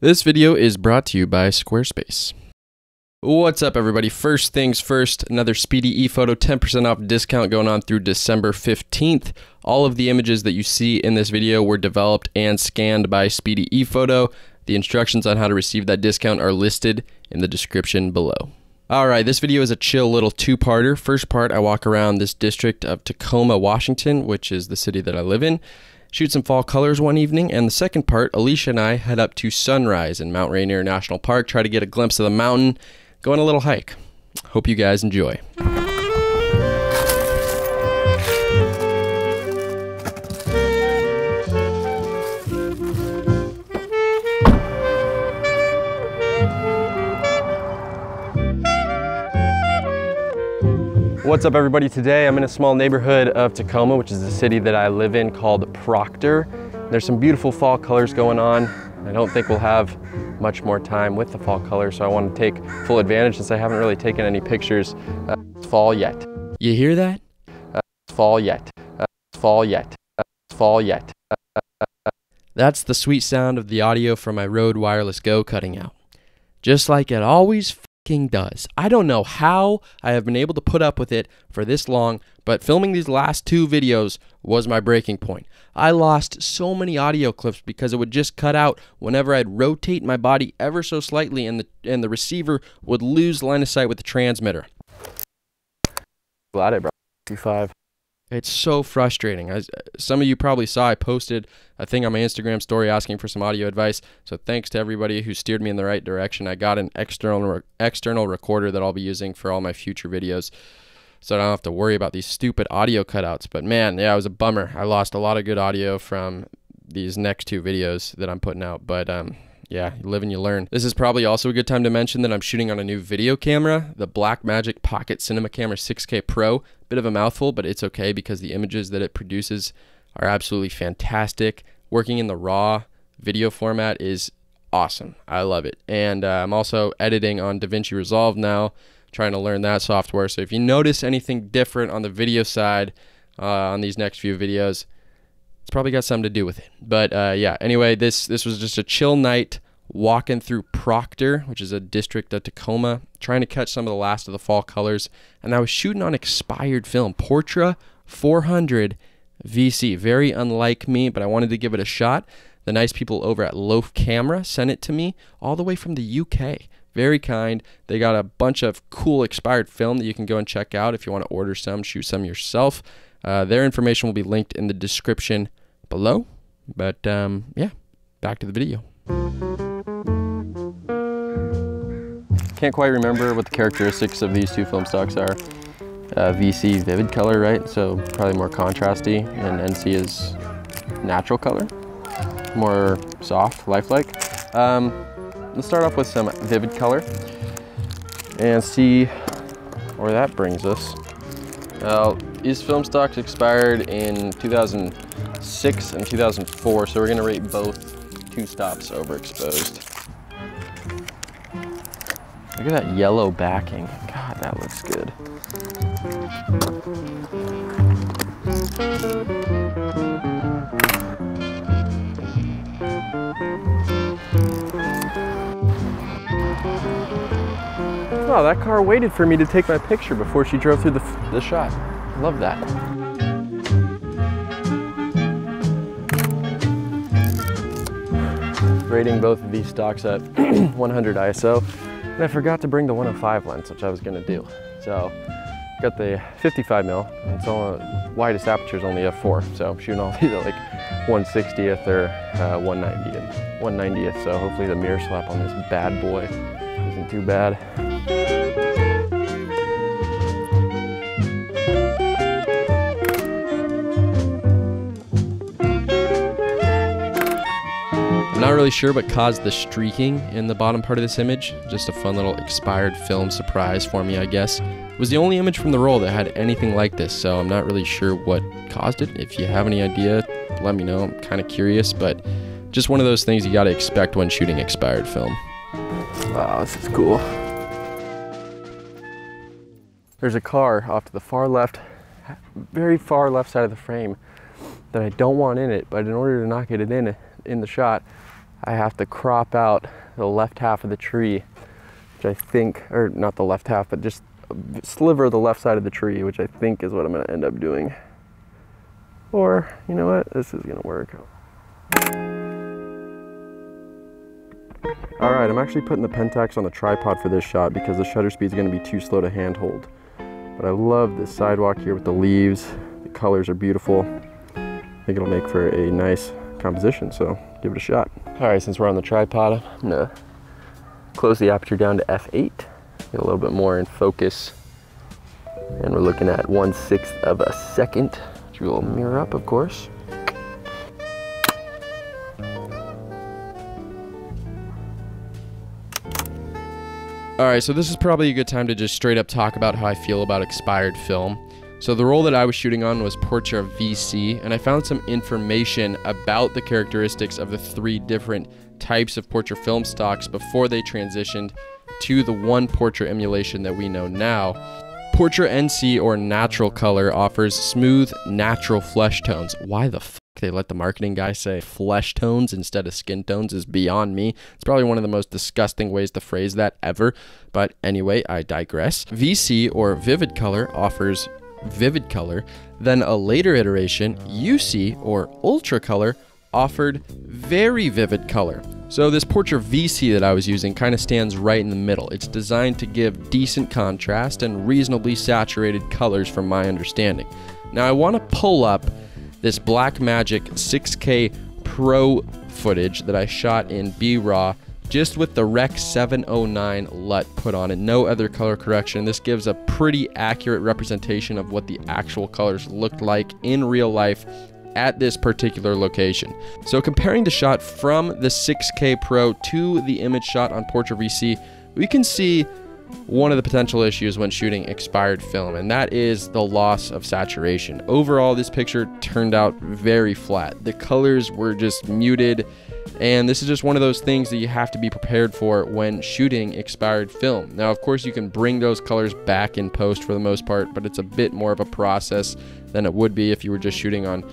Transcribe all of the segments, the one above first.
This video is brought to you by Squarespace. What's up, everybody? First things first, another Speedy ePhoto 10% off discount going on through December 15th. All of the images that you see in this video were developed and scanned by Speedy ePhoto. The instructions on how to receive that discount are listed in the description below. Alright, this video is a chill little two-parter. First part, I walk around this district of Tacoma, Washington, which is the city that I live in. Shoot some fall colors one evening, and the second part, Alicia and I head up to Sunrise in Mount Rainier National Park, try to get a glimpse of the mountain, go on a little hike. Hope you guys enjoy. What's up, everybody? Today I'm in a small neighborhood of Tacoma, which is the city that I live in, called Portra. There's some beautiful fall colors going on. I don't think we'll have much more time with the fall colors, so I want to take full advantage since I haven't really taken any pictures fall yet. You hear that? Fall yet. Fall yet. Fall yet. That's the sweet sound of the audio from my Rode Wireless Go cutting out. Just like it always does. I don't know how I have been able to put up with it for this long, but filming these last two videos was my breaking point. I lost so many audio clips because it would just cut out whenever I'd rotate my body ever so slightly, and the receiver would lose line of sight with the transmitter. Glad I brought 25. It's so frustrating. Some of you probably saw I posted a thing on my Instagram story asking for some audio advice. So thanks to everybody who steered me in the right direction. I got an external recorder that I'll be using for all my future videos, so I don't have to worry about these stupid audio cutouts. But man, yeah, it was a bummer. I lost a lot of good audio from these next two videos that I'm putting out. But yeah, you live and you learn. This is probably also a good time to mention that I'm shooting on a new video camera, the Blackmagic Pocket Cinema Camera 6K Pro. Bit of a mouthful, but it's okay because the images that it produces are absolutely fantastic. Working in the RAW video format is awesome. I love it. And I'm also editing on DaVinci Resolve now, trying to learn that software. So if you notice anything different on the video side on these next few videos, it's probably got something to do with it. But yeah, anyway, this was just a chill night walking through Portra, which is a district of Tacoma, trying to catch some of the last of the fall colors. And I was shooting on expired film, Portra 400 VC. Very unlike me, but I wanted to give it a shot. The nice people over at LOAF Cameras sent it to me all the way from the UK. Very kind. They got a bunch of cool expired film that you can go and check out if you want to order some, shoot some yourself. Their information will be linked in the description below. But yeah, back to the video. Can't quite remember what the characteristics of these two film stocks are. VC vivid color, right? So probably more contrasty, and NC is natural color, more soft, lifelike. Let's start off with some vivid color and see where that brings us. These film stocks expired in 2006 and 2004, so we're gonna rate both 2 stops overexposed. Look at that yellow backing. God, that looks good. Oh, that car waited for me to take my picture before she drove through the shot. Love that. Rating both of these stocks at 100 ISO. And I forgot to bring the 105 lens, which I was gonna do. So, got the 55mm, and so widest aperture is only f4. So I'm shooting all these at like 1/60th or 1/90th. So hopefully the mirror slap on this bad boy isn't too bad. Not really sure what caused the streaking in the bottom part of this image. Just a fun little expired film surprise for me, I guess. It was the only image from the roll that had anything like this, so I'm not really sure what caused it. If you have any idea, let me know. I'm kind of curious, but just one of those things you gotta expect when shooting expired film. Wow, this is cool. There's a car off to the far left, very far left side of the frame that I don't want in it, but in order to not get it in the shot, I have to crop out the left half of the tree, which I think, or not the left half, but just a sliver of the left side of the tree, which I think is what I'm gonna end up doing. Or, you know what, this is gonna work. All right, I'm actually putting the Pentax on the tripod for this shot because the shutter speed is gonna be too slow to handhold. But I love this sidewalk here with the leaves. The colors are beautiful. I think it'll make for a nice composition, so give it a shot. All right, since we're on the tripod, I'm gonna close the aperture down to f8, get a little bit more in focus. And we're looking at 1/6 of a second, which will mirror up, of course. All right, so this is probably a good time to just straight up talk about how I feel about expired film. So the roll that I was shooting on was Portra VC, and I found some information about the characteristics of the 3 different types of Portra film stocks before they transitioned to the one Portra emulation that we know now. Portra NC, or natural color, offers smooth, natural flesh tones. Why the fuck they let the marketing guy say flesh tones instead of skin tones is beyond me. It's probably one of the most disgusting ways to phrase that ever. But anyway, I digress. VC, or vivid color, offers vivid color. Then a later iteration, UC, or ultra color, offered very vivid color. So this Portra VC that I was using kind of stands right in the middle. It's designed to give decent contrast and reasonably saturated colors from my understanding. Now I want to pull up this Blackmagic 6K Pro footage that I shot in B-RAW just with the Rec 709 LUT put on it, no other color correction. This gives a pretty accurate representation of what the actual colors looked like in real life at this particular location. So comparing the shot from the 6K Pro to the image shot on Portra VC, we can see one of the potential issues when shooting expired film, and that is the loss of saturation. Overall, this picture turned out very flat. The colors were just muted, and this is just one of those things that you have to be prepared for when shooting expired film. Now, of course, you can bring those colors back in post for the most part, but it's a bit more of a process than it would be if you were just shooting on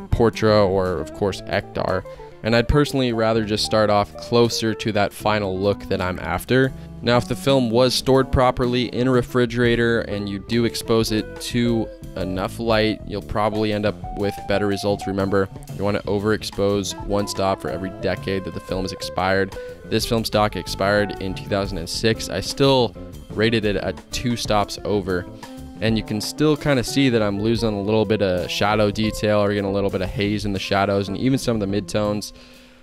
Portra or, of course, Ektar. And I'd personally rather just start off closer to that final look that I'm after. Now, if the film was stored properly in a refrigerator and you do expose it to enough light, you'll probably end up with better results. Remember, you want to overexpose one stop for every decade that the film is expired. This film stock expired in 2006. I still rated it at 2 stops over. And you can still kind of see that I'm losing a little bit of shadow detail or getting a little bit of haze in the shadows and even some of the midtones.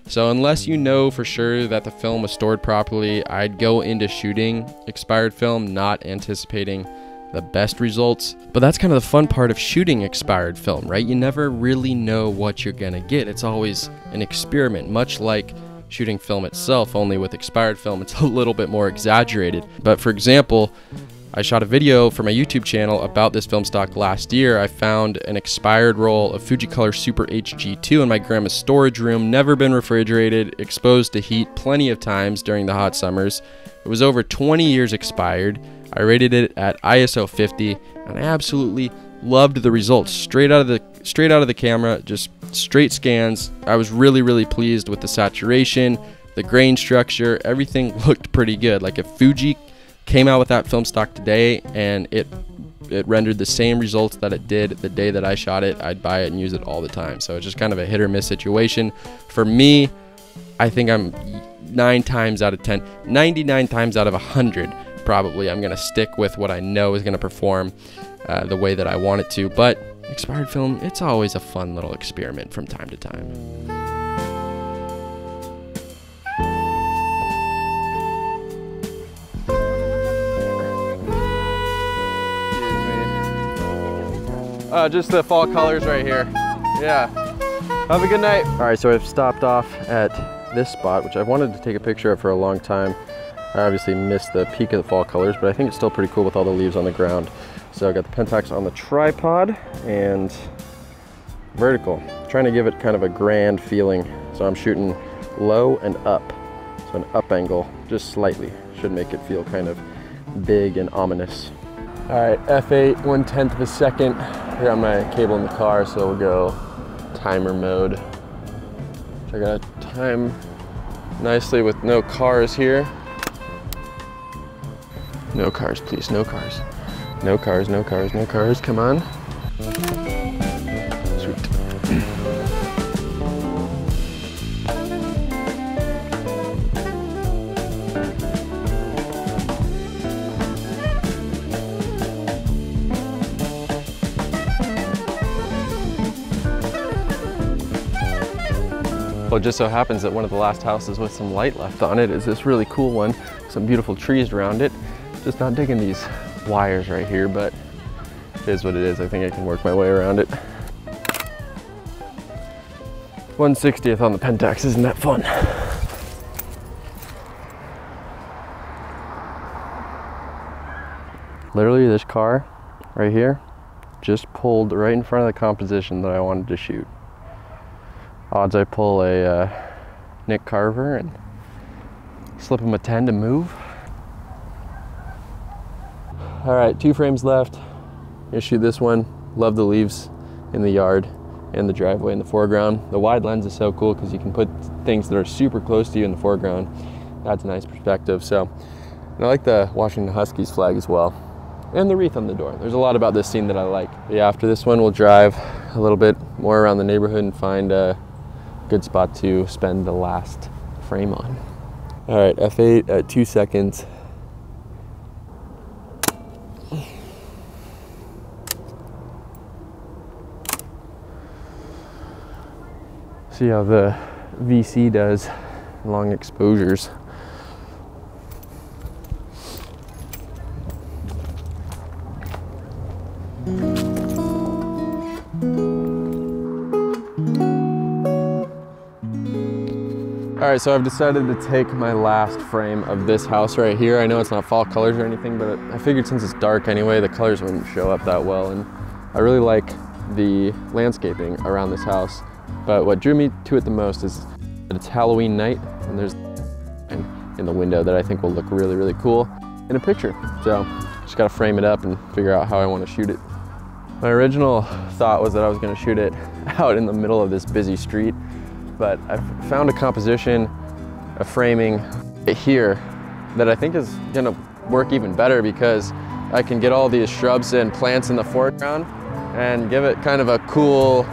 So unless you know for sure that the film was stored properly, I'd go into shooting expired film not anticipating the best results. But that's kind of the fun part of shooting expired film, right? You never really know what you're gonna get. It's always an experiment, much like shooting film itself, only with expired film, it's a little bit more exaggerated. But for example, I shot a video for my YouTube channel about this film stock last year. I found an expired roll of Fujicolor Super HG2 in my grandma's storage room, never been refrigerated, exposed to heat plenty of times during the hot summers. It was over 20 years expired. I rated it at ISO 50, and I absolutely loved the results. Straight out of the camera, just straight scans. I was really pleased with the saturation, the grain structure, everything looked pretty good. Like if Fuji came out with that film stock today and it rendered the same results that it did the day that I shot it, I'd buy it and use it all the time. So it's just kind of a hit or miss situation. For me, I think I'm 9 times out of 10, 99 times out of 100, probably I'm gonna stick with what I know is gonna perform the way that I want it to. But expired film, it's always a fun little experiment from time to time. Just the fall colors right here. Yeah. Have a good night. All right, so I've stopped off at this spot, which I've wanted to take a picture of for a long time. I obviously missed the peak of the fall colors, but I think it's still pretty cool with all the leaves on the ground. So I got the Pentax on the tripod and vertical, trying to give it kind of a grand feeling. So I'm shooting low and up, so an up angle, just slightly. Should make it feel kind of big and ominous. All right, F8, 1/10 of a second. I got my cable in the car, so we'll go timer mode. So I gotta time nicely with no cars here. No cars, please, no cars. No cars, no cars, no cars, come on. Sweet. Well, it just so happens that one of the last houses with some light left on it is this really cool one. Some beautiful trees around it. Just not digging these wires right here, but it is what it is. I think I can work my way around it. 1/60th on the Pentax, isn't that fun? Literally this car right here just pulled right in front of the composition that I wanted to shoot. Odds I pull a Nick Carver and slip him a 10 to move. All right, 2 frames left. Gonna shoot this one. Love the leaves in the yard and the driveway in the foreground. The wide lens is so cool because you can put things that are super close to you in the foreground. That's a nice perspective. So, and I like the Washington Huskies flag as well. And the wreath on the door. There's a lot about this scene that I like. But yeah, after this one, we'll drive a little bit more around the neighborhood and find a good spot to spend the last frame on. All right, f8 at 2 seconds. See how the VC does long exposures. All right, so I've decided to take my last frame of this house right here. I know it's not fall colors or anything, but I figured since it's dark anyway, the colors wouldn't show up that well. And I really like the landscaping around this house. But what drew me to it the most is that it's Halloween night and there's in the window that I think will look really, really cool in a picture. So just gotta frame it up and figure out how I wanna shoot it. My original thought was that I was gonna shoot it out in the middle of this busy street, but I found a composition, a framing here that I think is gonna work even better because I can get all these shrubs and plants in the foreground and give it kind of a cool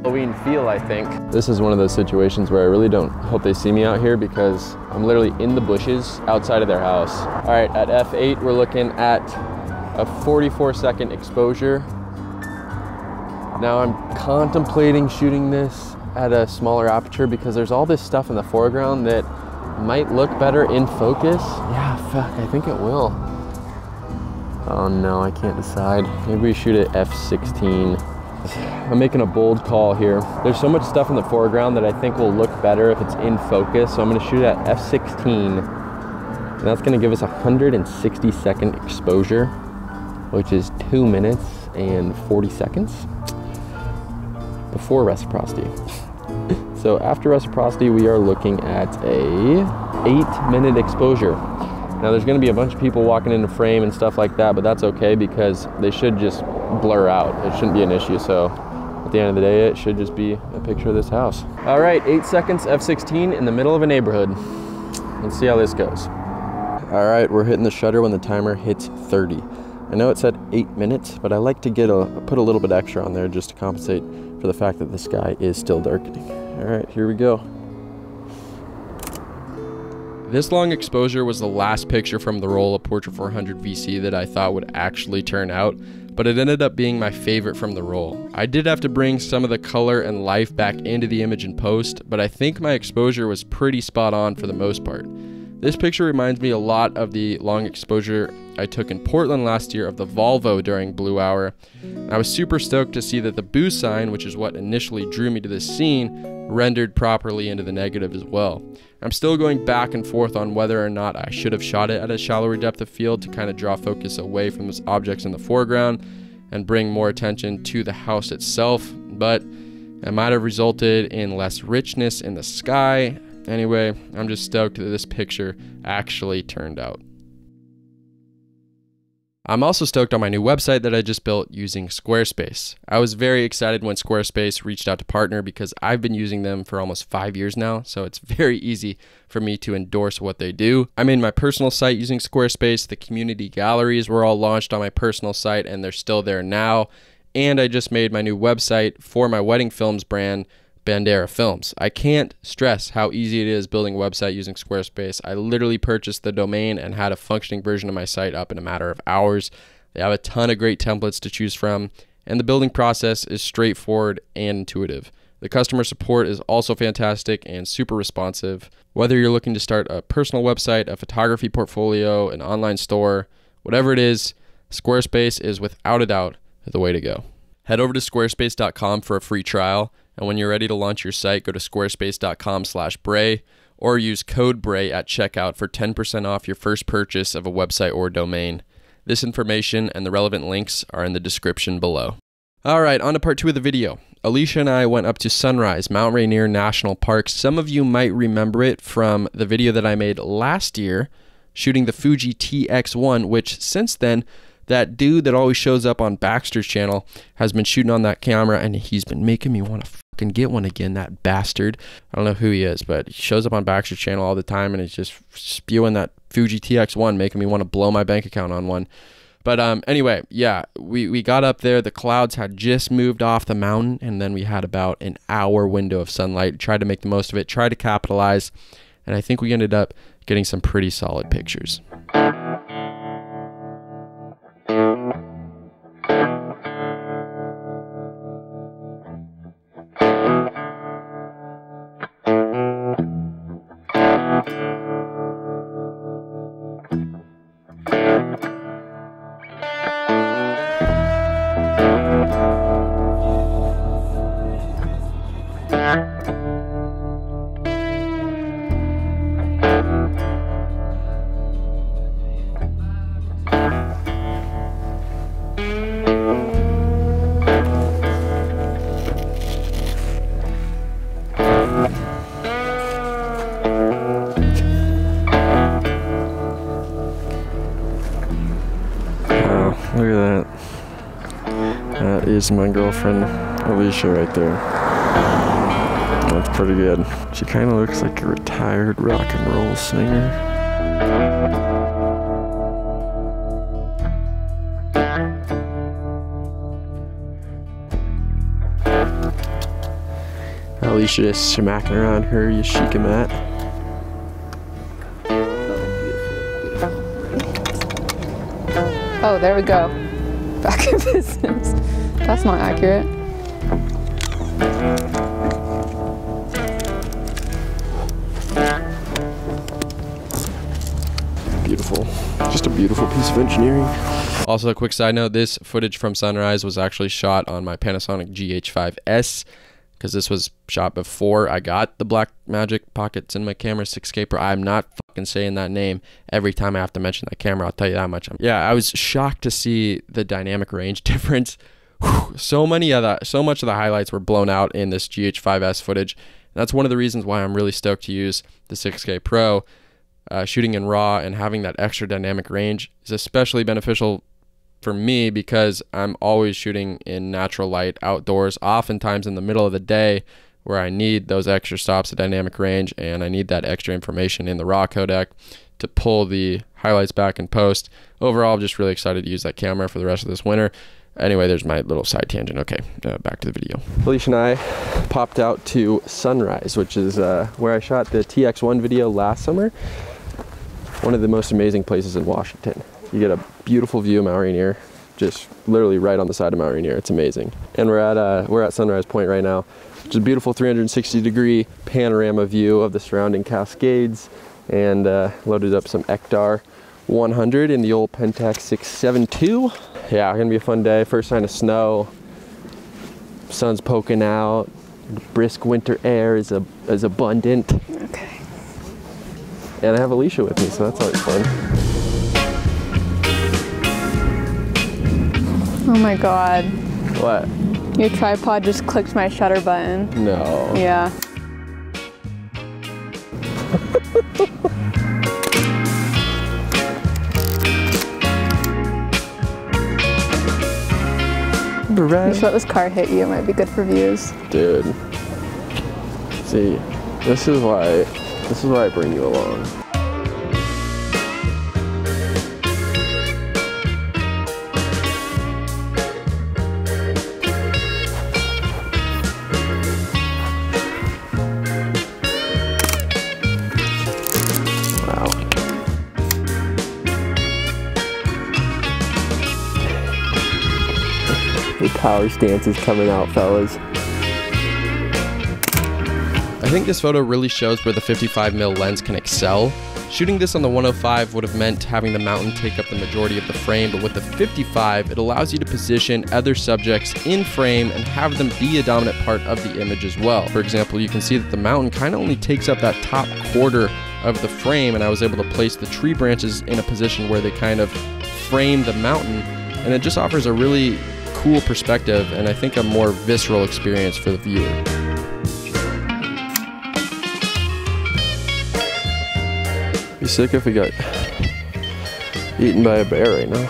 Halloween feel, I think. This is one of those situations where I really don't hope they see me out here because I'm literally in the bushes outside of their house. All right, at f8, we're looking at a 44-second exposure. Now I'm contemplating shooting this at a smaller aperture because there's all this stuff in the foreground that might look better in focus. Yeah, fuck, I think it will. Oh no, I can't decide. Maybe we shoot at f16. I'm making a bold call here. There's so much stuff in the foreground that I think will look better if it's in focus. So I'm gonna shoot at f16. And that's gonna give us a 160-second exposure, which is 2 minutes and 40 seconds before reciprocity. So after reciprocity, we are looking at a 8-minute exposure. Now there's gonna be a bunch of people walking into frame and stuff like that, but that's okay because they should just blur out. It shouldn't be an issue. So at the end of the day, it should just be a picture of this house. All right, 8 seconds, f16 in the middle of a neighborhood. Let's see how this goes. All right, we're hitting the shutter when the timer hits 30. I know it said 8 minutes, but I like to put a little bit extra on there just to compensate for the fact that the sky is still darkening. All right, here we go. This long exposure was the last picture from the roll of Portra 400 VC that I thought would actually turn out, but it ended up being my favorite from the roll. I did have to bring some of the color and life back into the image in post, but I think my exposure was pretty spot on for the most part. This picture reminds me a lot of the long exposure I took in Portland last year of the Volvo during Blue Hour. I was super stoked to see that the boost sign, which is what initially drew me to this scene, rendered properly into the negative as well. I'm still going back and forth on whether or not I should have shot it at a shallower depth of field to kind of draw focus away from those objects in the foreground and bring more attention to the house itself, but it might have resulted in less richness in the sky. Anyway, I'm just stoked that this picture actually turned out. I'm also stoked on my new website that I just built using Squarespace. I was very excited when Squarespace reached out to partner because I've been using them for almost 5 years now, so it's very easy for me to endorse what they do. I made my personal site using Squarespace. The community galleries were all launched on my personal site and they're still there now. And I just made my new website for my wedding films brand, Bandera Films. I can't stress how easy it is building a website using Squarespace. I literally purchased the domain and had a functioning version of my site up in a matter of hours. They have a ton of great templates to choose from, and the building process is straightforward and intuitive. The customer support is also fantastic and super responsive. Whether you're looking to start a personal website, a photography portfolio, an online store, whatever it is, Squarespace is without a doubt the way to go. Head over to squarespace.com for a free trial. And when you're ready to launch your site, go to squarespace.com/Brae or use code Brae at checkout for 10% off your first purchase of a website or domain. This information and the relevant links are in the description below. All right, on to part 2 of the video. Alicia and I went up to Sunrise, Mount Rainier National Park. Some of you might remember it from the video that I made last year shooting the Fuji TX1, which since then, that dude that always shows up on Baxter's channel has been shooting on that camera, and he's been making me want to fucking get one again, that bastard. I don't know who he is, but he shows up on Baxter's channel all the time, and he's just spewing that Fuji TX1, making me want to blow my bank account on one. But anyway, yeah, we got up there. The clouds had just moved off the mountain, and then we had about an hour window of sunlight. Tried to make the most of it, tried to capitalize, and I think we ended up getting some pretty solid pictures. Look at that. That is my girlfriend, Alicia, right there. That's pretty good. She kind of looks like a retired rock and roll singer. Alicia is smacking around her Yashica mat. Oh, there we go. Back in business. That's not accurate. Beautiful. Just a beautiful piece of engineering. Also, a quick side note, this footage from Sunrise was actually shot on my Panasonic GH5S, because this was shot before I got the Blackmagic Pocket Cinema Camera 6K Pro. I'm not fucking saying that name every time I have to mention that camera, I'll tell you that much. Yeah, I was shocked to see the dynamic range difference. Whew, so much of the highlights were blown out in this GH5S footage. And that's one of the reasons why I'm really stoked to use the 6K Pro. Shooting in RAW and having that extra dynamic range is especially beneficial for me because I'm always shooting in natural light outdoors, oftentimes in the middle of the day where I need those extra stops of dynamic range and I need that extra information in the RAW codec to pull the highlights back in post. Overall, I'm just really excited to use that camera for the rest of this winter. Anyway, there's my little side tangent. Okay, back to the video. Alicia and I popped out to Sunrise, which is where I shot the TX1 video last summer. One of the most amazing places in Washington. You get a beautiful view of Mount Rainier, just literally right on the side of Mount Rainier. It's amazing. And we're at Sunrise Point right now, which is a beautiful 360-degree panorama view of the surrounding Cascades, and loaded up some Ektar 100 in the old Pentax 67ii. Yeah, gonna be a fun day. First sign of snow. Sun's poking out. Brisk winter air is abundant. Okay. And I have Alicia with me, so that's always fun. Oh my god. What? Your tripod just clicked my shutter button. No. Yeah. Brae. You should let this car hit you. It might be good for views. Dude. See, this is why I bring you along. The power stance is coming out, fellas. I think this photo really shows where the 55mm lens can excel. Shooting this on the 105 would have meant having the mountain take up the majority of the frame, but with the 55, it allows you to position other subjects in frame and have them be a dominant part of the image as well. For example, you can see that the mountain kind of only takes up that top quarter of the frame, and I was able to place the tree branches in a position where they kind of frame the mountain, and it just offers a really cool perspective and I think a more visceral experience for the viewer. Be sick if we got eaten by a bear right now.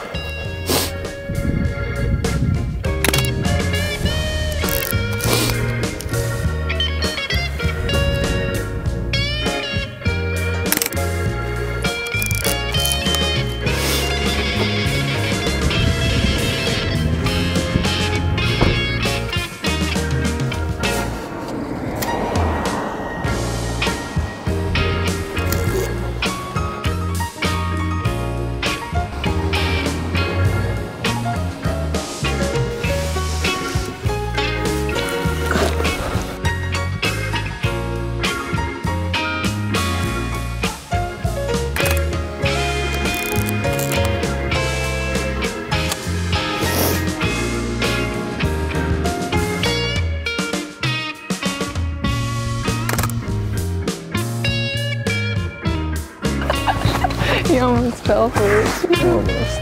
You almost fell for it. Almost.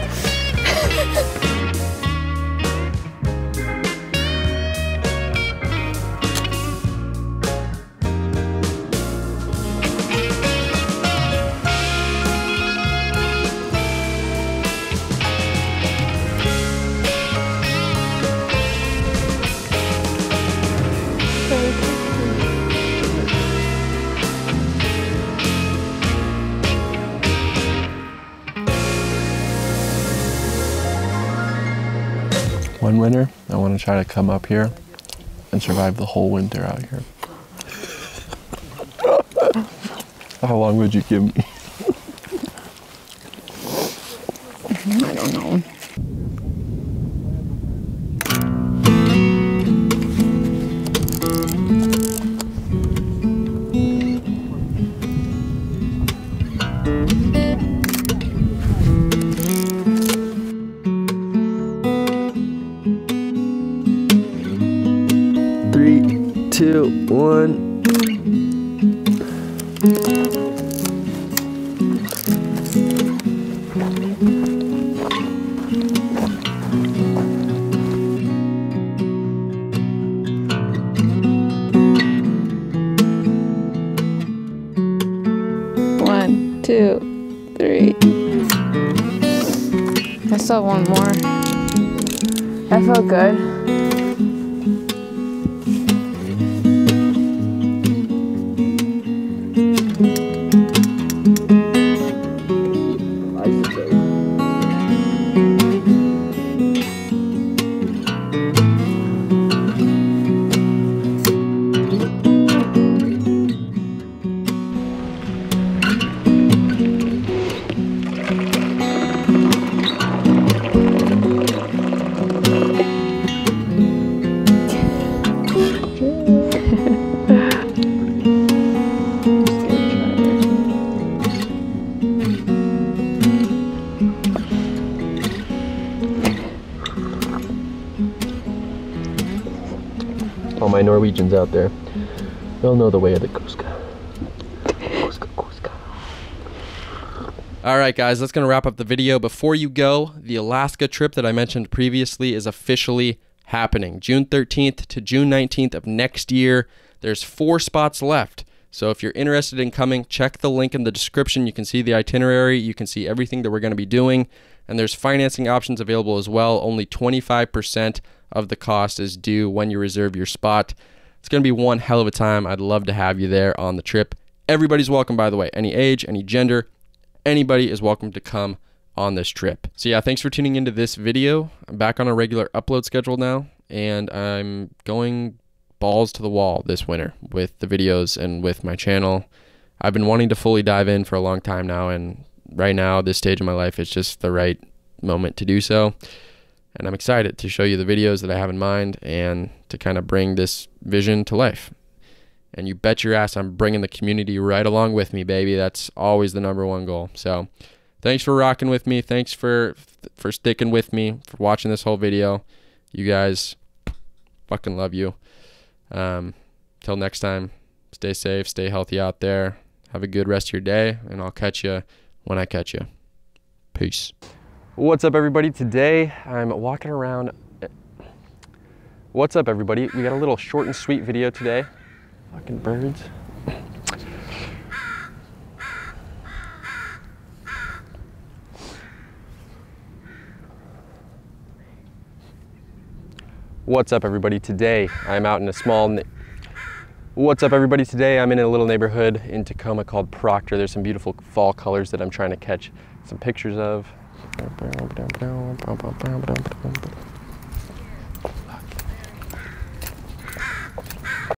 One winter, I want to try to come up here and survive the whole winter out here. How long would you give me? I don't know. Three, two, one. One, two, three. I still have one more. That felt good. All my Norwegians out there, they'll know the way of the Kuska. All right, guys, that's going to wrap up the video. Before you go, the Alaska trip that I mentioned previously is officially happening. June 13th to June 19th of next year. There's 4 spots left. So if you're interested in coming, check the link in the description. You can see the itinerary. You can see everything that we're going to be doing. And there's financing options available as well. Only 25% of the cost is due when you reserve your spot. It's going to be one hell of a time. I'd love to have you there on the trip. Everybody's welcome, by the way. Any age, any gender, anybody is welcome to come on this trip. So yeah, thanks for tuning into this video. I'm back on a regular upload schedule now, and I'm going balls to the wall this winter with the videos and with my channel. I've been wanting to fully dive in for a long time now, and right now, this stage of my life, it's just the right moment to do so. And I'm excited to show you the videos that I have in mind and to kind of bring this vision to life. And you bet your ass I'm bringing the community right along with me, baby. That's always the #1 goal. So thanks for rocking with me. Thanks for sticking with me, for watching this whole video. You guys, fucking love you. Till next time, stay safe, stay healthy out there. Have a good rest of your day, and I'll catch you when I catch you. Peace. What's up, everybody? Today I'm walking around. What's up, everybody? We got a little short and sweet video today. Fucking birds. What's up, everybody? Today I'm out in a small What's up, everybody? Today I'm in a little neighborhood in Tacoma called Portra. There's some beautiful fall colors that I'm trying to catch some pictures of.